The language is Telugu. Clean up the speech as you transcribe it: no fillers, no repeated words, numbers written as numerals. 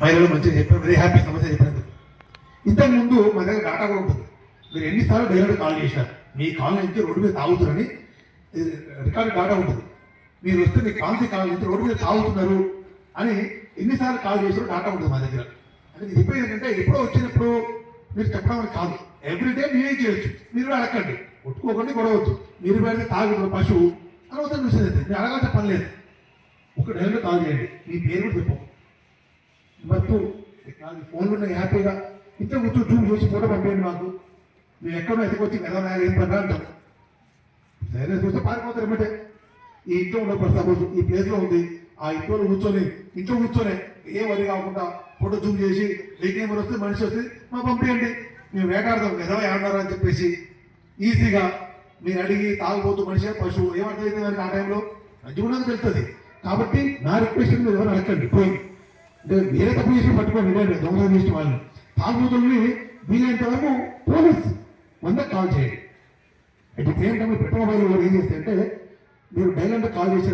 మహిళలు మంచిగా చెప్పారు, వెరీ హ్యాపీ సమస్య చెప్పినందుకు. ఇంతకుముందు మా దగ్గర డాటా కూడా ఉంటుంది. మీరు ఎన్నిసార్లు డైరెక్ట్ కాల్ చేశారు, మీ కాల్ నుంచి రోడ్డు మీద తాగుతున్నారని రికార్డు డాటా ఉంటుంది. మీరు వస్తే మీ కాల్ నుంచి రోడ్డు మీద తాగుతున్నారు అని ఎన్నిసార్లు కాల్ చేసారో డాటా ఉంటుంది మా దగ్గర. అంటే ఇది చెప్పేది ఏంటంటే ఎప్పుడో వచ్చినప్పుడు మీరు చెప్పడం అని కాదు, ఎవ్రీడే మీరే చేయొచ్చు. మీరు కూడా అడగండి, కొట్టుకోకండి, గొడవద్దు. మీరు పెడితే తాగుతున్న పశువు అనవసరం విషయం అయితే మీరు అడగాల్సిన పని లేదు. ఒక డైరెక్ట్ కాల్ చేయండి, మీ పేరు కూడా చెప్పు. మొత్తం ఫోన్లు ఉన్నాయి హ్యాపీగా. ఇంత కూర్చో జూమ్ చేసి ఫోటో పంపేయండి మాకు. మేము ఎక్కడో ఎత్తుకొచ్చి మెదవనా ఏం పని అంటాం. సరే చూస్తే పారిపోతారు ఏమంటే ఈ ఇంట్లో ఉన్న సపోజ్ ఈ ప్లేస్లో ఉంది, ఆ ఇంట్లో కూర్చొని ఏం వరి కాకుండా ఫోటో జూమ్ చేసి మీకు ఏమైనా వస్తే మనిషి వస్తే మాకు పంపించండి, మేము వేటాడదాం ఎదవ ఏమన్నారు అని చెప్పేసి ఈజీగా. మీరు అడిగి తాగుబోతు మనిషి పశువు ఏమర్థమైంది దానికి ఆ టైంలో మంచిగా ఉన్నది తెలుస్తుంది. కాబట్టి నా రిక్వెస్ట్ మీరు ఎవరు అడగండి, పోయి అంటే వేరే తప్పు చేసి పట్టుకోండి, దొంగ చేసిన వాళ్ళని తాగుబోతుల్ని వీలైనంత వరకు పోలీస్ 100 కాల్ చేయండి. At the same time petrol mobile ఏం చేస్తే అంటే మీరు డైలెంట్ కాల్ చేసిన